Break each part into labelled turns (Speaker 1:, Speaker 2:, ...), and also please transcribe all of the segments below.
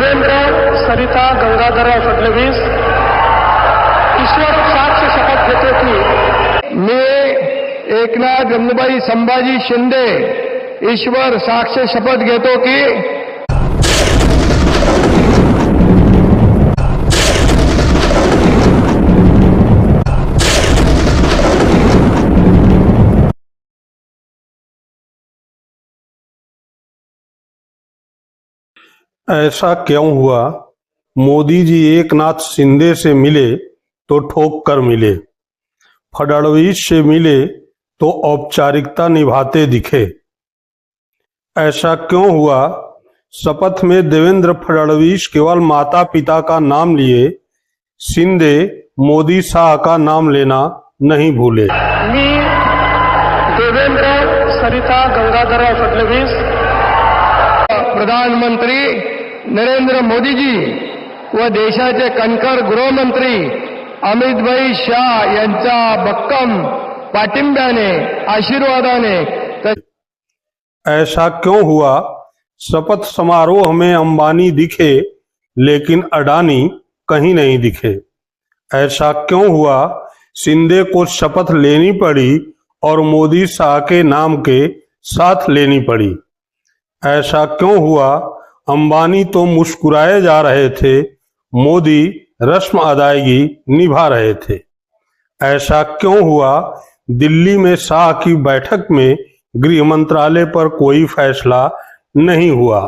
Speaker 1: देवेंद्र सरिता गंगाधरराव फडणवीस ईश्वर साक्ष शपथ घेतो की
Speaker 2: मी एकनाथ गंगूबाई संभाजी शिंदे ईश्वर साक्ष शपथ घेतो की
Speaker 3: ऐसा क्यों हुआ? मोदी जी एकनाथ शिंदे से मिले तो ठोक कर मिले, फडणवीस से मिले तो औपचारिकता निभाते दिखे। ऐसा क्यों हुआ? शपथ में देवेंद्र फडणवीस केवल माता पिता का नाम लिए, शिंदे मोदी शाह का नाम लेना नहीं भूले।
Speaker 1: मी देवेंद्र सरिता गंगाधरराव फडणवीस
Speaker 2: प्रधानमंत्री नरेंद्र मोदी जी व देशाचे कणखर गृहमंत्री अमितभाई शाह यांच्या भक्कम पाठिंब्याने आशीर्वादाने
Speaker 3: ऐसा क्यों हुआ? शपथ समारोह में अंबानी दिखे लेकिन अडानी कहीं नहीं दिखे। ऐसा क्यों हुआ? शिंदे को शपथ लेनी पड़ी और मोदी शाह के नाम के साथ लेनी पड़ी। ऐसा क्यों हुआ? अंबानी तो मुस्कुराए जा रहे थे, मोदी रस्म अदायगी निभा रहे थे। ऐसा क्यों हुआ? दिल्ली में शाह की बैठक में गृह मंत्रालय पर कोई फैसला नहीं हुआ।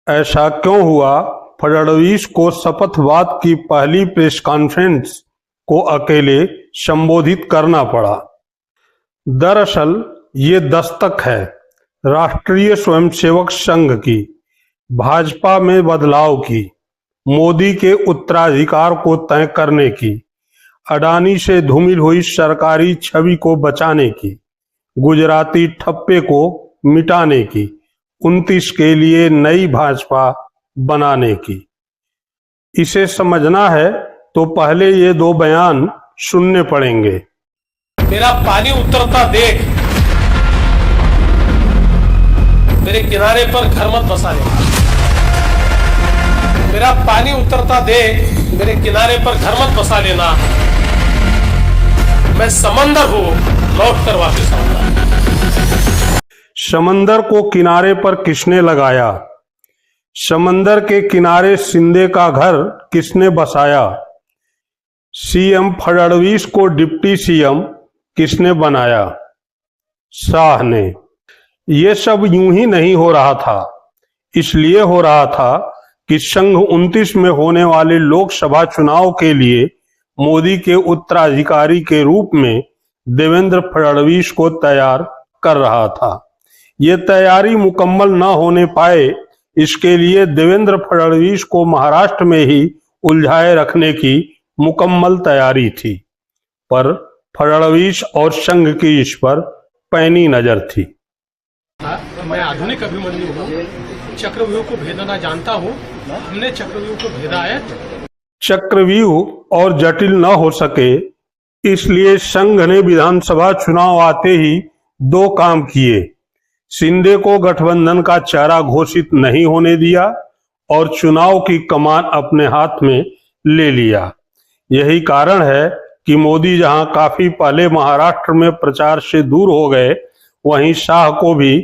Speaker 3: ऐसा क्यों हुआ? फडणवीस को शपथवाद की पहली प्रेस कॉन्फ्रेंस को अकेले संबोधित करना पड़ा। दरअसल ये दस्तक है राष्ट्रीय स्वयंसेवक संघ की, भाजपा में बदलाव की, मोदी के उत्तराधिकार को तय करने की, अडानी से धूमिल हुई सरकारी छवि को बचाने की, गुजराती ठप्पे को मिटाने की, 29 के लिए नई भाजपा बनाने की। इसे समझना है तो पहले ये दो बयान सुनने पड़ेंगे।
Speaker 4: मेरा पानी उतरता देख मेरे किनारे पर घर मत बसा लेना। मेरा पानी उतरता देख मेरे किनारे पर घर मत बसा लेना। मैं समंदर हूं, लौट कर वापस आऊंगा।
Speaker 3: समंदर को किनारे पर किसने लगाया? समंदर के किनारे शिंदे का घर किसने बसाया? सीएम फडणवीस को डिप्टी सीएम किसने बनाया? शाह ने। ये सब यूं ही नहीं हो रहा था, इसलिए हो रहा था कि संघ 29 में होने वाले लोकसभा चुनाव के लिए मोदी के उत्तराधिकारी के रूप में देवेंद्र फडणवीस को तैयार कर रहा था। ये तैयारी मुकम्मल न होने पाए, इसके लिए देवेंद्र फडणवीस को महाराष्ट्र में ही उलझाए रखने की मुकम्मल तैयारी थी, पर फडणवीस और संघ की इस पर पैनी नजर थी।
Speaker 5: मैं आधुनिक अभिमन्यु हूँ, चक्रव्यूह को भेदना जानता हूँ। हमने चक्रव्यूह को भेदा है।
Speaker 3: चक्रव्यूह और जटिल न हो सके, इसलिए संघ ने विधानसभा चुनाव आते ही दो काम किए। शिंदे को गठबंधन का चेहरा घोषित नहीं होने दिया और चुनाव की कमान अपने हाथ में ले लिया। यही कारण है कि मोदी जहां काफी पहले महाराष्ट्र में प्रचार से दूर हो गए, वहीं शाह को भी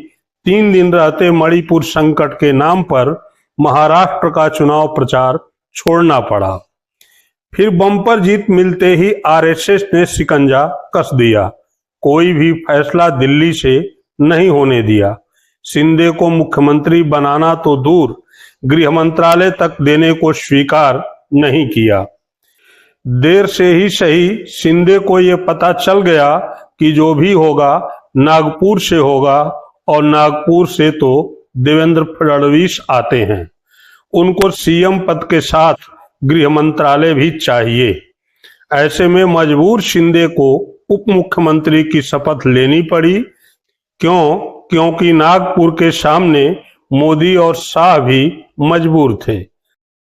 Speaker 3: 3 दिन रहते मणिपुर संकट के नाम पर महाराष्ट्र का चुनाव प्रचार छोड़ना पड़ा। फिर बम्पर जीत मिलते ही आरएसएस ने शिकंजा कस दिया, कोई भी फैसला दिल्ली से नहीं होने दिया। शिंदे को मुख्यमंत्री बनाना तो दूर, गृह मंत्रालय तक देने को स्वीकार नहीं किया। देर से ही सही, शिंदे को यह पता चल गया कि जो भी होगा नागपुर से होगा और नागपुर से तो देवेंद्र फडणवीस आते हैं, उनको सीएम पद के साथ गृह मंत्रालय भी चाहिए। ऐसे में मजबूर शिंदे को उप मुख्यमंत्री की शपथ लेनी पड़ी। क्योंकि नागपुर के सामने मोदी और शाह भी मजबूर थे।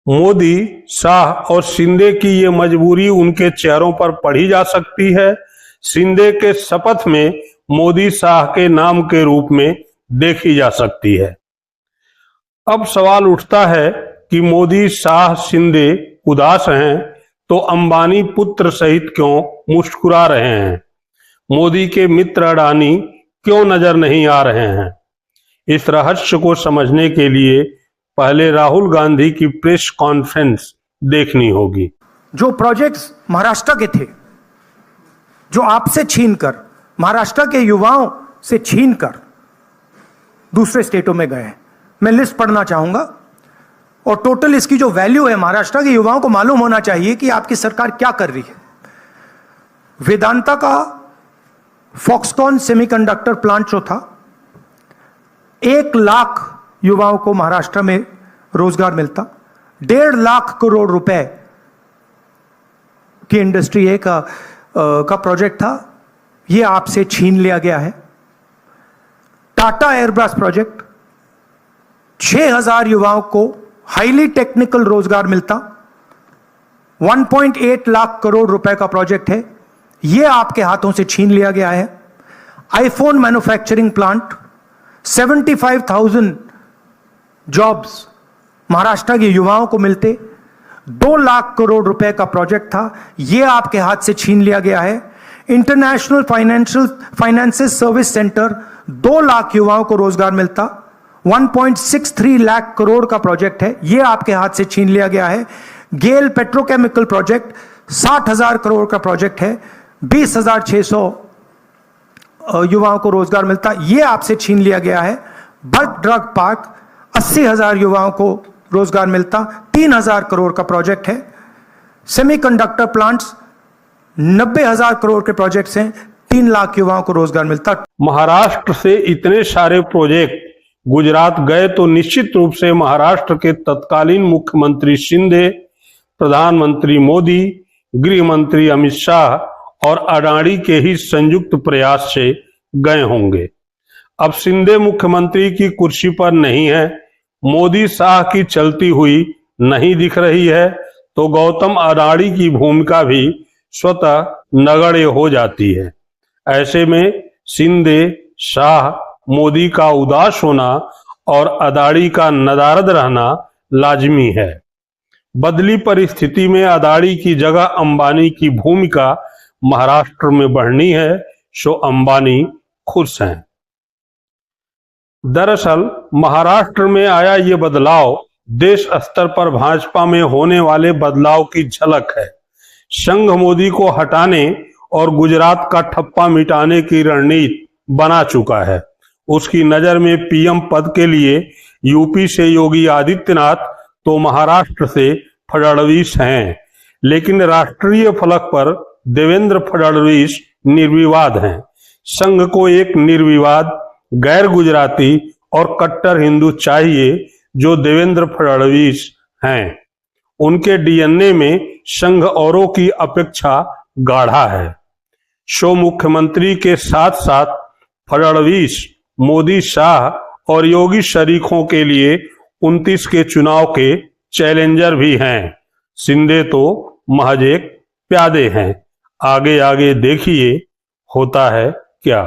Speaker 3: मोदी, शाह और शिंदे की ये मजबूरी उनके चेहरों पर पढ़ी जा सकती है। शिंदे के शपथ में मोदी शाह के नाम के रूप में देखी जा सकती है। अब सवाल उठता है कि मोदी शाह शिंदे उदास हैं तो अंबानी पुत्र सहित क्यों मुस्कुरा रहे हैं? मोदी के मित्र अडानी क्यों नजर नहीं आ रहे हैं? इस रहस्य को समझने के लिए पहले राहुल गांधी की प्रेस कॉन्फ्रेंस देखनी होगी।
Speaker 6: जो प्रोजेक्ट्स महाराष्ट्र के थे, जो आपसे छीनकर, महाराष्ट्र के युवाओं से छीनकर दूसरे स्टेटों में गए, मैं लिस्ट पढ़ना चाहूंगा और टोटल इसकी जो वैल्यू है, महाराष्ट्र के युवाओं को मालूम होना चाहिए कि आपकी सरकार क्या कर रही है। वेदांता का फॉक्सकॉन सेमीकंडक्टर प्लांट जो था, 1 लाख युवाओं को महाराष्ट्र में रोजगार मिलता। 1.5 लाख करोड़ रुपए की इंडस्ट्री का प्रोजेक्ट था, यह आपसे छीन लिया गया है। टाटा एयरब्रश प्रोजेक्ट, 6000 युवाओं को हाईली टेक्निकल रोजगार मिलता। 1.8 लाख करोड़ रुपए का प्रोजेक्ट है, यह आपके हाथों से छीन लिया गया है। IPhone manufacturing plant, 75,000 jobs Maharashtra के युवाओं को मिलते। 2 लाख करोड़ रुपए का प्रोजेक्ट था, यह आपके हाथ से छीन लिया गया है। International finances service centre, 2 lakh युवाओं को रोजगार मिलता। 1.63 लाख करोड़ का प्रोजेक्ट है, यह आपके हाथ से छीन लिया गया है। गेल पेट्रोकेमिकल प्रोजेक्ट, 60,000 करोड़ का प्रोजेक्ट है, 20,600 युवाओं को रोजगार मिलता, यह आपसे छीन लिया गया है। बल्क ड्रग पार्क, 80,000 युवाओं को रोजगार मिलता, 3,000 करोड़ का प्रोजेक्ट है। सेमीकंडक्टर प्लांट्स, 90,000 करोड़ के प्रोजेक्ट्स हैं, 3 लाख युवाओं को रोजगार मिलता।
Speaker 3: महाराष्ट्र से इतने सारे प्रोजेक्ट गुजरात गए तो निश्चित रूप से महाराष्ट्र के तत्कालीन मुख्यमंत्री शिंदे, प्रधानमंत्री मोदी, गृह मंत्री अमित शाह और अडानी के ही संयुक्त प्रयास से गए होंगे। अब शिंदे मुख्यमंत्री की कुर्सी पर नहीं है, मोदी शाह की चलती हुई नहीं दिख रही है, तो गौतम अडानी की भूमिका भी स्वतः नगण्य हो जाती है। ऐसे में शिंदे, शाह, मोदी का उदास होना और अडानी का नदारद रहना लाजमी है। बदली परिस्थिति में अडानी की जगह अंबानी की भूमिका महाराष्ट्र में बढ़नी है, सो अंबानी खुश हैं। दरअसल महाराष्ट्र में आया ये बदलाव देश स्तर पर भाजपा में होने वाले बदलाव की झलक है। संघ मोदी को हटाने और गुजरात का ठप्पा मिटाने की रणनीति बना चुका है। उसकी नजर में पीएम पद के लिए यूपी से योगी आदित्यनाथ तो महाराष्ट्र से फडणवीस हैं, लेकिन राष्ट्रीय फलक पर देवेंद्र फडणवीस निर्विवाद हैं। संघ को एक निर्विवाद, गैर गुजराती और कट्टर हिंदू चाहिए, जो देवेंद्र फडणवीस हैं। उनके डीएनए में संघ औरों की अपेक्षा गाढ़ा है। शो मुख्यमंत्री के साथ साथ फडणवीस, मोदी, शाह और योगी शरीकों के लिए 29 के चुनाव के चैलेंजर भी हैं। शिंदे तो महज एक प्यादे हैं। आगे आगे देखिए होता है क्या।